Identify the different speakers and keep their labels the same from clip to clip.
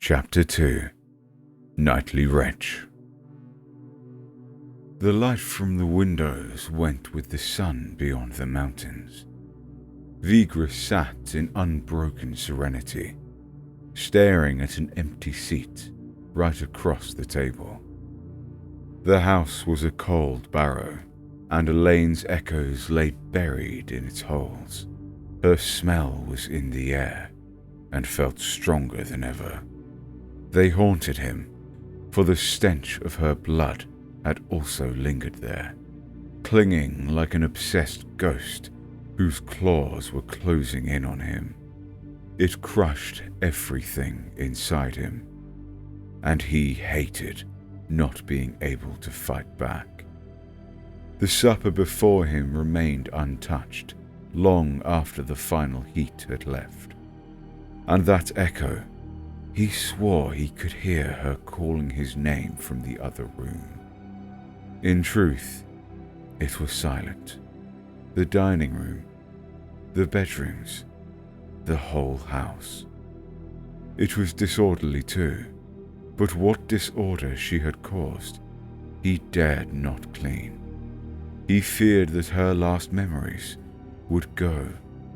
Speaker 1: Chapter 2. Nightly Wretch. The light from the windows went with the sun beyond the mountains. Vigris sat in unbroken serenity, staring at an empty seat right across the table. The house was a cold barrow, and Elaine's echoes lay buried in its holes. Her smell was in the air, and felt stronger than ever. They haunted him, for the stench of her blood had also lingered there, clinging like an obsessed ghost whose claws were closing in on him. It crushed everything inside him, and he hated not being able to fight back. The supper before him remained untouched long after the final heat had left, and that echo, he swore he could hear her calling his name from the other room. In truth, it was silent. The dining room, the bedrooms, the whole house. It was disorderly too, but what disorder she had caused, he dared not clean. He feared that her last memories would go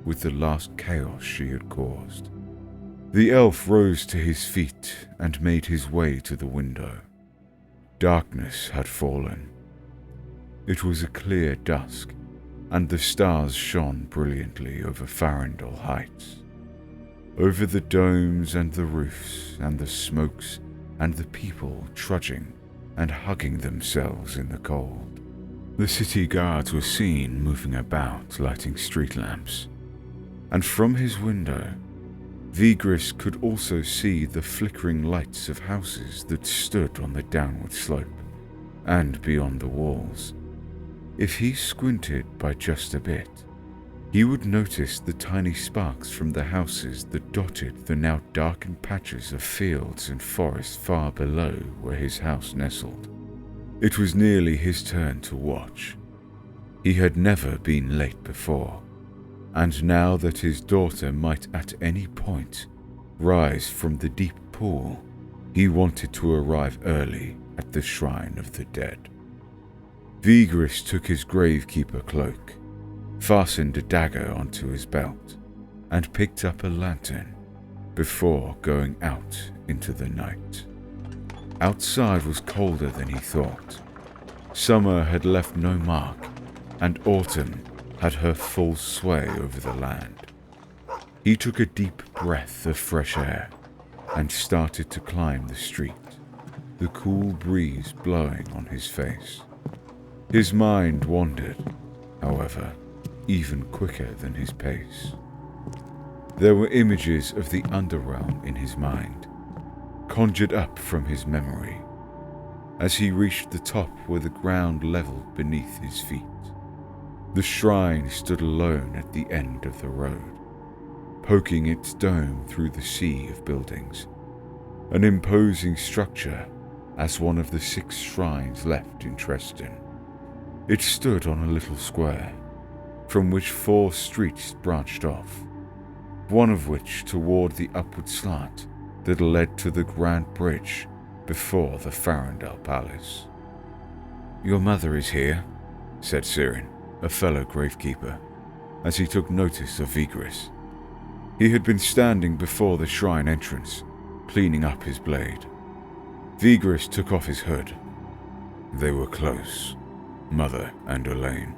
Speaker 1: with the last chaos she had caused. The elf rose to his feet and made his way to the window. Darkness had fallen. It was a clear dusk, and the stars shone brilliantly over Farandel Heights, over the domes and the roofs and the smokes and the people trudging and hugging themselves in the cold. The city guards were seen moving about, lighting street lamps, and from his window Vigris could also see the flickering lights of houses that stood on the downward slope and beyond the walls. If he squinted by just a bit, he would notice the tiny sparks from the houses that dotted the now darkened patches of fields and forest far below where his house nestled. It was nearly his turn to watch. He had never been late before, and now that his daughter might at any point rise from the deep pool, he wanted to arrive early at the shrine of the dead. Vigris took his gravekeeper cloak, fastened a dagger onto his belt, and picked up a lantern before going out into the night. Outside was colder than he thought. Summer had left no mark, and autumn had her full sway over the land. He took a deep breath of fresh air and started to climb the street, the cool breeze blowing on his face. His mind wandered, however, even quicker than his pace. There were images of the underrealm in his mind, conjured up from his memory. As he reached the top where the ground leveled beneath his feet, the shrine stood alone at the end of the road, poking its dome through the sea of buildings, an imposing structure as one of the 6 shrines left in Treston. It stood on a little square, from which 4 streets branched off, one of which toward the upward slant that led to the grand bridge before the Farandel Palace. "Your mother is here," said Sirin, a fellow gravekeeper, as he took notice of Vigris. He had been standing before the shrine entrance, cleaning up his blade. Vigris took off his hood. They were close, Mother and Elaine.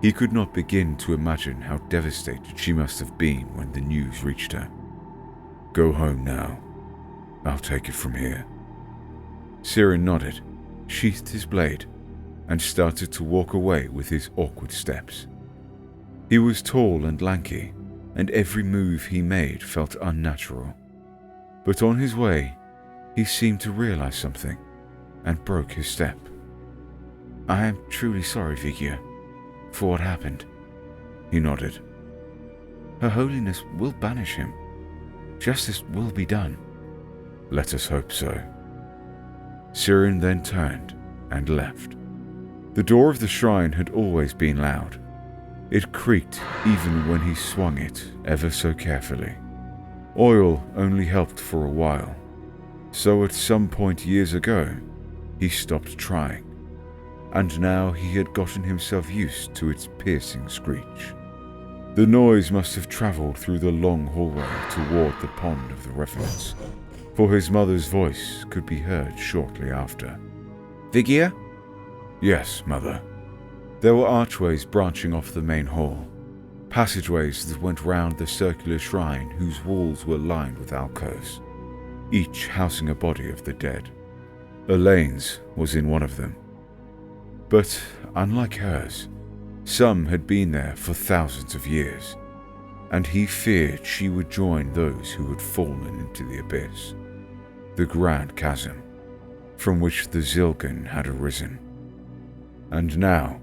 Speaker 1: He could not begin to imagine how devastated she must have been when the news reached her. "Go home now. I'll take it from here." Sirin nodded, sheathed his blade, and started to walk away with his awkward steps. He was tall and lanky, and every move he made felt unnatural. But on his way, he seemed to realize something, and broke his step. "I am truly sorry, Vigia, for what happened." He nodded. "Her Holiness will banish him. Justice will be done." "Let us hope so." Sirin then turned and left. The door of the shrine had always been loud. It creaked even when he swung it ever so carefully. Oil only helped for a while, so at some point years ago, he stopped trying, and now he had gotten himself used to its piercing screech. The noise must have travelled through the long hallway toward the pond of the revenants, for his mother's voice could be heard shortly after.
Speaker 2: Vigia?
Speaker 1: Yes, Mother. There were archways branching off the main hall, passageways that went round the circular shrine whose walls were lined with alcoves, each housing a body of the dead. Elaine's was in one of them. But unlike hers, some had been there for thousands of years, and he feared she would join those who had fallen into the abyss, the grand chasm, from which the Zilgan had arisen. And now,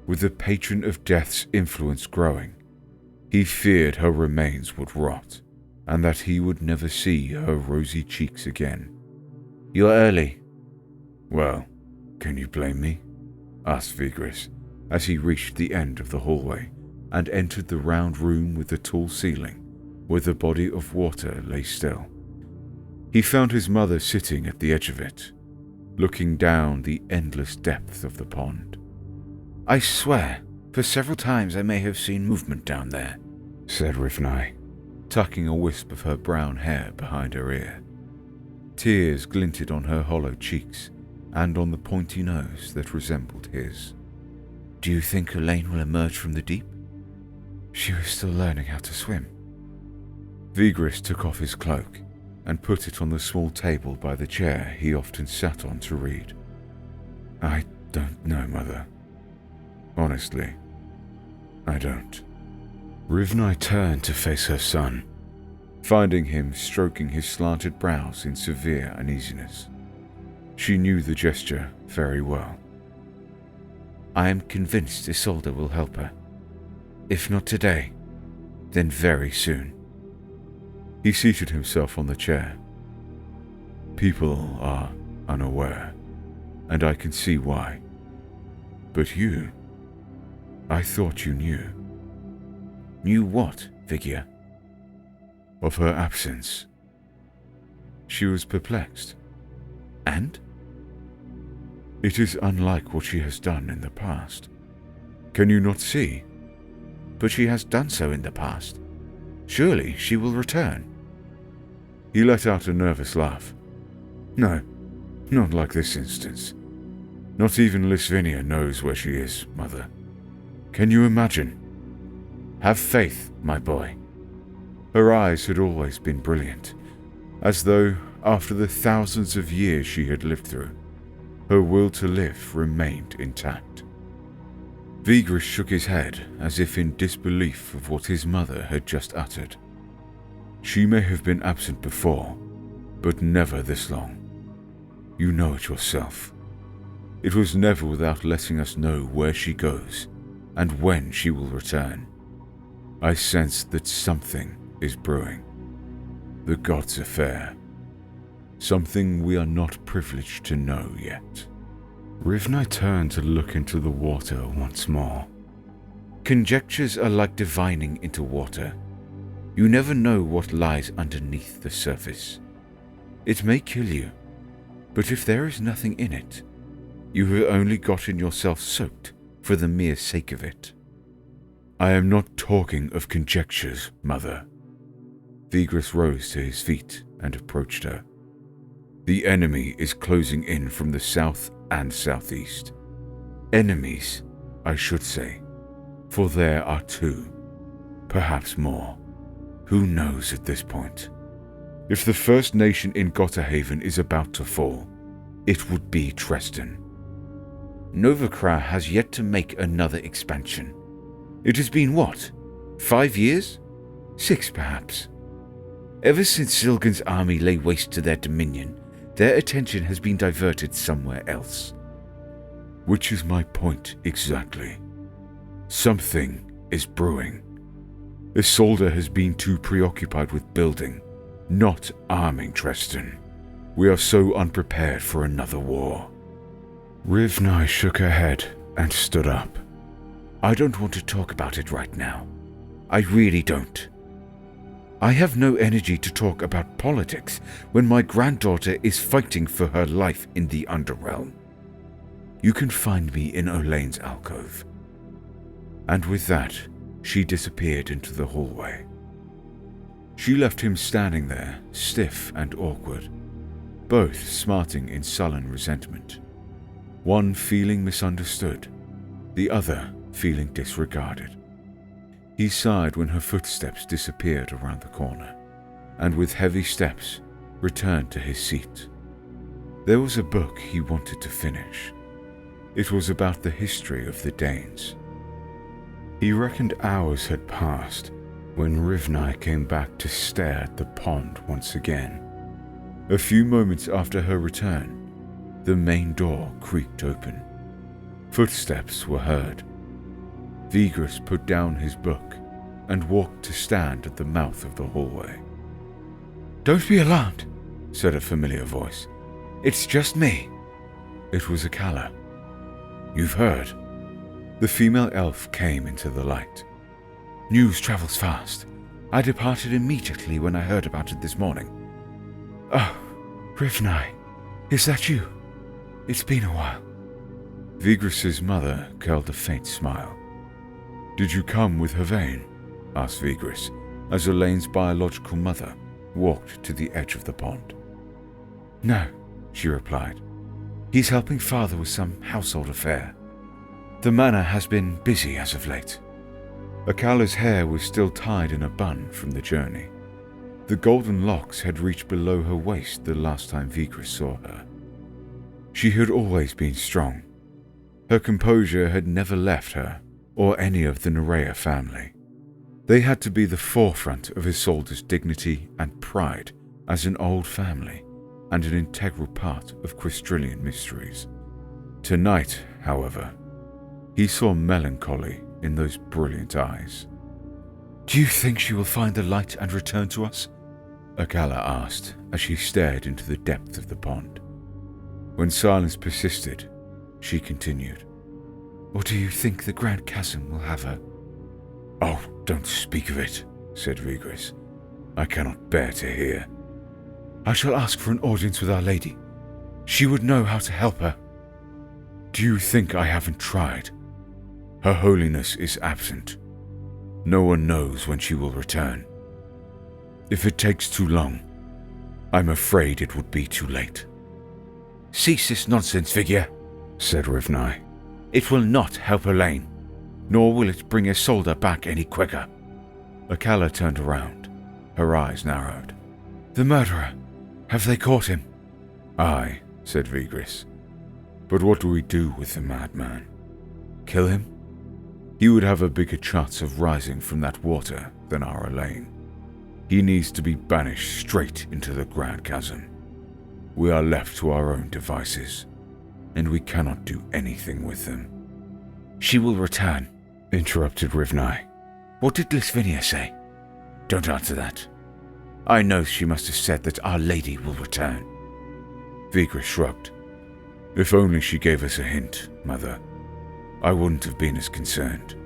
Speaker 1: with the patron of death's influence growing, he feared her remains would rot, and that he would never see her rosy cheeks again.
Speaker 2: You're early.
Speaker 1: Well, can you blame me? Asked Vigris, as he reached the end of the hallway and entered the round room with the tall ceiling, where the body of water lay still. He found his mother sitting at the edge of it, looking down the endless depth of the pond.
Speaker 2: I swear, for several times I may have seen movement down there,
Speaker 1: said Rivnai, tucking a wisp of her brown hair behind her ear. Tears glinted on her hollow cheeks and on the pointy nose that resembled his.
Speaker 2: Do you think Elaine will emerge from the deep?
Speaker 1: She was still learning how to swim. Vigris took off his cloak and put it on the small table by the chair he often sat on to read. I don't know, Mother. Honestly, I don't. Rivnai turned to face her son, finding him stroking his slanted brows in severe uneasiness. She knew the gesture very well.
Speaker 2: I am convinced Isolde will help her. If not today, then very soon.
Speaker 1: He seated himself on the chair. People are unaware, and I can see why. But you, I thought you knew.
Speaker 2: Knew what, Vigia?
Speaker 1: Of her absence. She was perplexed.
Speaker 2: And?
Speaker 1: It is unlike what she has done in the past. Can you not see?
Speaker 2: But she has done so in the past. Surely she will return.
Speaker 1: He let out a nervous laugh. No, not like this instance. Not even Lisvinia knows where she is, Mother. Can you imagine? Have faith, my boy. Her eyes had always been brilliant, as though, after the thousands of years she had lived through, her will to live remained intact. Vigris shook his head as if in disbelief of what his mother had just uttered. She may have been absent before, but never this long. You know it yourself. It was never without letting us know where she goes and when she will return. I sense that something is brewing. The gods' affair. Something we are not privileged to know yet. Rivnai turned to look into the water once more.
Speaker 2: Conjectures are like divining into water. You never know what lies underneath the surface. It may kill you, but if there is nothing in it, you have only gotten yourself soaked for the mere sake of it.
Speaker 1: I am not talking of conjectures, Mother. Vigris rose to his feet and approached her. The enemy is closing in from the south and southeast. Enemies, I should say, for there are two, perhaps more. Who knows at this point? If the first nation in Gotterhavn is about to fall, it would be Treston.
Speaker 2: Novakra has yet to make another expansion. It has been what? 5 years? 6 perhaps. Ever since Zilgan's army lay waste to their dominion, their attention has been diverted somewhere else.
Speaker 1: Which is my point exactly. Something is brewing. Isolde has been too preoccupied with building, not arming Treston. We are so unprepared for another war. Rivnai shook her head and stood up.
Speaker 2: I don't want to talk about it right now. I really don't. I have no energy to talk about politics when my granddaughter is fighting for her life in the Underrealm. You can find me in Olaine's alcove." And with that, she disappeared into the hallway. She left him standing there, stiff and awkward, both smarting in sullen resentment. One feeling misunderstood, the other feeling disregarded. He sighed when her footsteps disappeared around the corner, and with heavy steps returned to his seat. There was a book he wanted to finish. It was about the history of the Danes. He reckoned hours had passed when Rivnai came back to stare at the pond once again. A few moments after her return, the main door creaked open. Footsteps were heard. Vigris put down his book and walked to stand at the mouth of the hallway.
Speaker 1: "Don't be alarmed," said a familiar voice. "It's just me." It was Akala. "You've heard?" The female elf came into the light. "News travels fast. I departed immediately when I heard about it this morning." "Oh, Rivnai, is that you? It's been a while." Vigris's mother curled a faint smile. "Did you come with Havain?" asked Vigris, as Elaine's biological mother walked to the edge of the pond. "No," she replied. "He's helping father with some household affair. The manor has been busy as of late." Akala's hair was still tied in a bun from the journey. The golden locks had reached below her waist the last time Vigris saw her. She had always been strong. Her composure had never left her or any of the Nerea family. They had to be the forefront of Isolde's dignity and pride as an old family and an integral part of Crystrillian mysteries. Tonight, however, he saw melancholy in those brilliant eyes. "Do you think she will find the light and return to us?" Akala asked as she stared into the depth of the pond. When silence persisted, she continued, "Or do you think the Grand Chasm will have her?" "Oh, don't speak of it," said Vigris. "I cannot bear to hear." "I shall ask for an audience with Our Lady. She would know how to help her." "Do you think I haven't tried? Her Holiness is absent. No one knows when she will return. If it takes too long, I'm afraid it would be too late." "Cease this nonsense, Vigia," said Rivnai. "It will not help Elaine, nor will it bring Isolde back any quicker." Akala turned around, her eyes narrowed. "The murderer, have they caught him?" "Aye," said Vigris. "But what do we do with the madman? Kill him? He would have a bigger chance of rising from that water than our Elaine. He needs to be banished straight into the Grand Chasm. We are left to our own devices, and we cannot do anything with them." "She will return," interrupted Rivnai. "What did Lisvinia say?" "Don't answer that. I know she must have said that Our Lady will return." Vigris shrugged. "If only she gave us a hint, Mother, I wouldn't have been as concerned.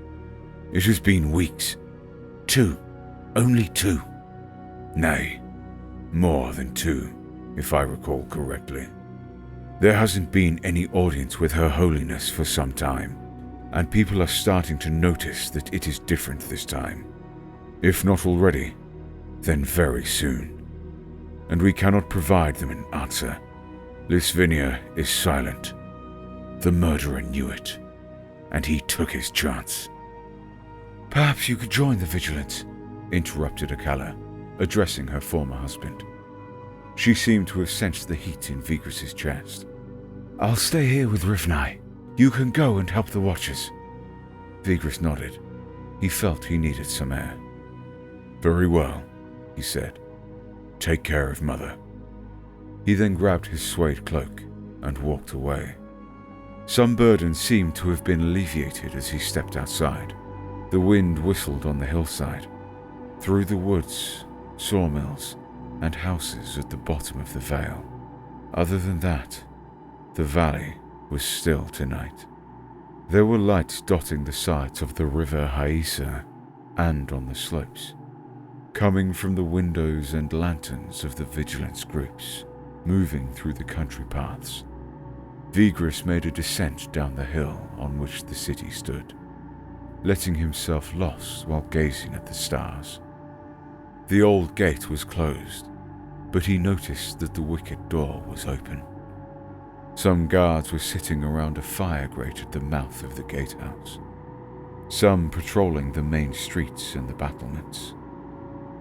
Speaker 1: It has been weeks. 2. Only 2. Nay, more than 2, if I recall correctly. There hasn't been any audience with Her Holiness for some time, and people are starting to notice that it is different this time. If not already, then very soon. And we cannot provide them an answer. Lisvinia is silent. The murderer knew it, and he took his chance." "Perhaps you could join the vigilance," interrupted Akala, addressing her former husband. She seemed to have sensed the heat in Vigris's chest. "I'll stay here with Rivnai. You can go and help the watchers." Vigris nodded. He felt he needed some air. "Very well," he said. "Take care of Mother." He then grabbed his suede cloak and walked away. Some burden seemed to have been alleviated as he stepped outside. The wind whistled on the hillside, through the woods, sawmills, and houses at the bottom of the vale. Other than that, the valley was still tonight. There were lights dotting the sides of the river Haisa and on the slopes. coming from the windows and lanterns of the vigilance groups moving through the country paths. Vigris made a descent down the hill on which the city stood, letting himself lost while gazing at the stars. The old gate was closed, but he noticed that the wicket door was open. Some guards were sitting around a fire grate at the mouth of the gatehouse, some patrolling the main streets and the battlements.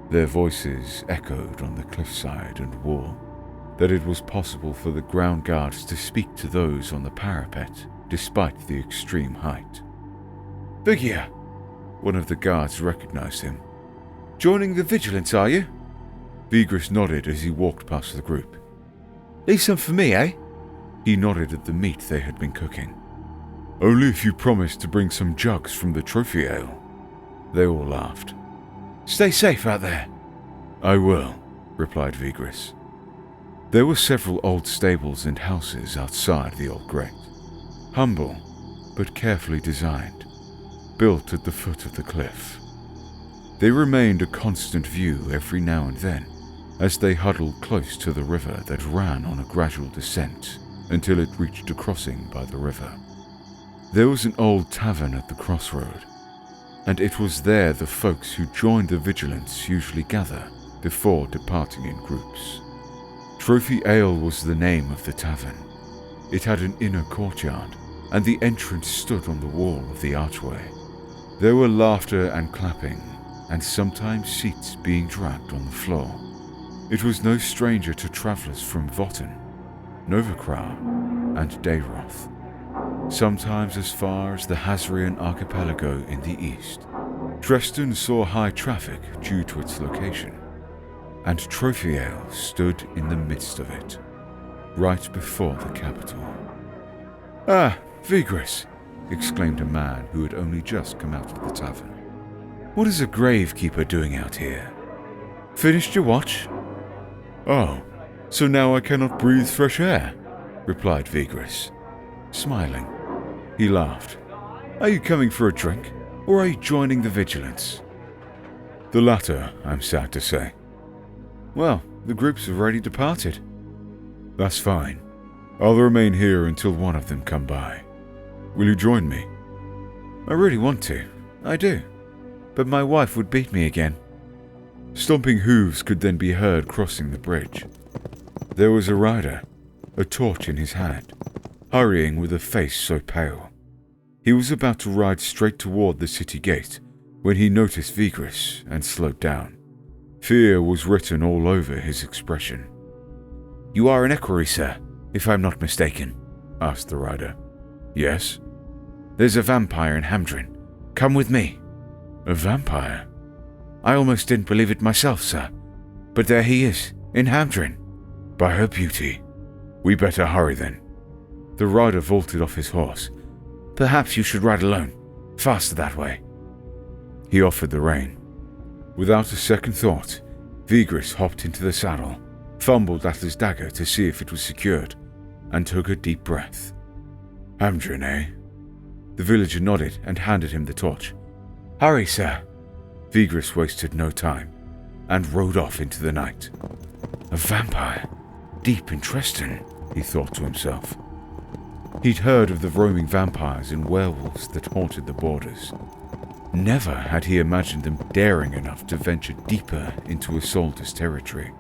Speaker 1: Their voices echoed on the cliffside and wall, that it was possible for the ground guards to speak to those on the parapet despite the extreme height.
Speaker 2: "Vigia!"
Speaker 1: One of the guards recognized him.
Speaker 2: "Joining the vigilance, are you?"
Speaker 1: Vigris nodded as he walked past the group.
Speaker 2: "Leave some for me, eh?"
Speaker 1: He nodded at the meat they had been cooking. "Only if you promise to bring some jugs from the trophy ale." They all laughed.
Speaker 2: "Stay safe out there."
Speaker 1: "I will," replied Vigris. There were several old stables and houses outside the old grate, humble but carefully designed, built at the foot of the cliff. They remained a constant view every now and then as they huddled close to the river that ran on a gradual descent until it reached a crossing by the river. There was an old tavern at the crossroad, and it was there the folks who joined the vigilance usually gather before departing in groups. Trophy Ale was the name of the tavern. It had an inner courtyard, and the entrance stood on the wall of the archway. There were laughter and clapping, and sometimes seats being dragged on the floor. It was no stranger to travellers from Votten, Novakra, and Dayroth, sometimes as far as the Hazrian archipelago in the east. Dresden saw high traffic due to its location, and Trophy Ale stood in the midst of it, right before the capital.
Speaker 2: "Ah, Vigris,"
Speaker 1: exclaimed a man who had only just come out of the tavern.
Speaker 2: "What is a gravekeeper doing out here? Finished your watch?"
Speaker 1: "Oh, so now I cannot breathe fresh air," replied Vigris, smiling. He laughed.
Speaker 2: "Are you coming for a drink, or are you joining the vigilance?"
Speaker 1: "The latter, I'm sad to say."
Speaker 2: "Well, the groups have already departed."
Speaker 1: "That's fine. I'll remain here until one of them come by. Will you join me?"
Speaker 2: "I really want to. I do. But my wife would beat me again."
Speaker 1: Stomping hooves could then be heard crossing the bridge. There was a rider, a torch in his hand, hurrying with a face so pale. He was about to ride straight toward the city gate when he noticed Vigris and slowed down. Fear was written all over his expression.
Speaker 2: "You are an equerry, sir, if I'm not mistaken?"
Speaker 1: asked the rider. "Yes."
Speaker 2: "There's a vampire in Hamdrin. Come with me."
Speaker 1: "A vampire?"
Speaker 2: "I almost didn't believe it myself, sir. But there he is, in Hamdrin."
Speaker 1: "By her beauty. We better hurry then." The rider vaulted off his horse.
Speaker 2: "Perhaps you should ride alone. Faster that way."
Speaker 1: He offered the rein. Without a second thought, Vigris hopped into the saddle, fumbled at his dagger to see if it was secured, and took a deep breath. "Hamdrin, eh?" The villager nodded and handed him the torch.
Speaker 2: "Hurry, sir."
Speaker 1: Vigris wasted no time, and rode off into the night. A vampire, deep in Dresden, he thought to himself. He'd heard of the roaming vampires and werewolves that haunted the borders. Never had he imagined them daring enough to venture deeper into Isolde's territory.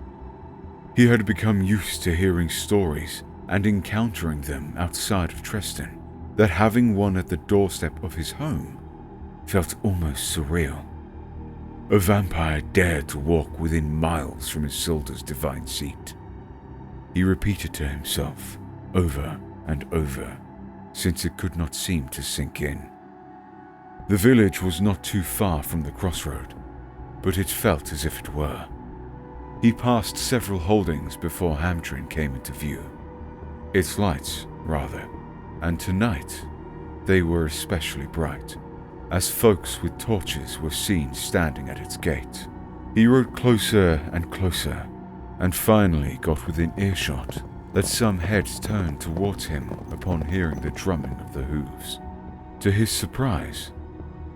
Speaker 1: He had become used to hearing stories and encountering them outside of Dresden, that having one at the doorstep of his home felt almost surreal. A vampire dared to walk within miles from Isolde's divine seat. He repeated to himself over and over, since it could not seem to sink in. The village was not too far from the crossroad, but it felt as if it were. He passed several holdings before Hamdrin came into view. Its lights, rather, and tonight they were especially bright, as folks with torches were seen standing at its gate. He rode closer and closer, and finally got within earshot that some heads turned towards him upon hearing the drumming of the hooves. To his surprise,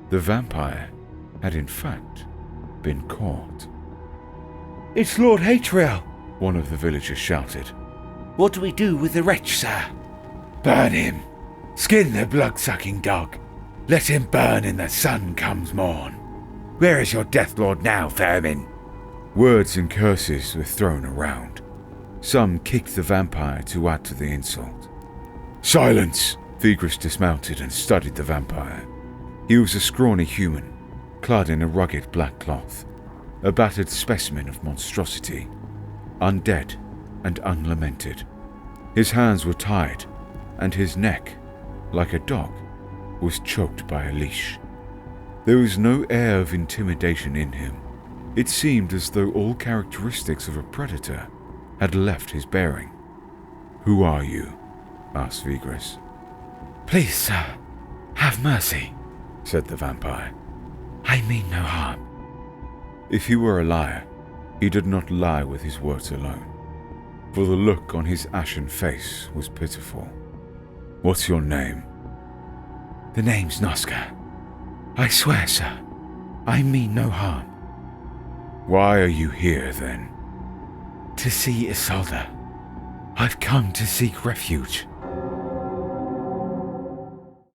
Speaker 1: the vampire had in fact been caught.
Speaker 2: It's Lord Hatriel, one of the villagers shouted.
Speaker 3: What do we do with the wretch, sir?
Speaker 2: Burn him. Skin the blood-sucking dog. Let him burn in the sun comes morn. Where is your Death Lord now, Vermin? Words and curses were thrown around. Some kicked the vampire to add to the insult. Silence! Vigris dismounted and studied the vampire. He was a scrawny human, clad in a rugged black cloth, a battered specimen of monstrosity, undead and unlamented. His hands were tied, and his neck, like a dog, was choked by a leash. There was no air of intimidation in him. It seemed as though all characteristics of a predator had left his bearing. Who are you? Asked Vigris.
Speaker 3: Please, sir, have mercy,
Speaker 2: said the vampire.
Speaker 3: I mean no harm.
Speaker 2: If he were a liar, he did not lie with his words alone, for the look on his ashen face was pitiful. What's your name?
Speaker 3: The name's Noska. I swear, sir, I mean no harm.
Speaker 2: Why are you here, then?
Speaker 3: To see Isolde. I've come to seek refuge.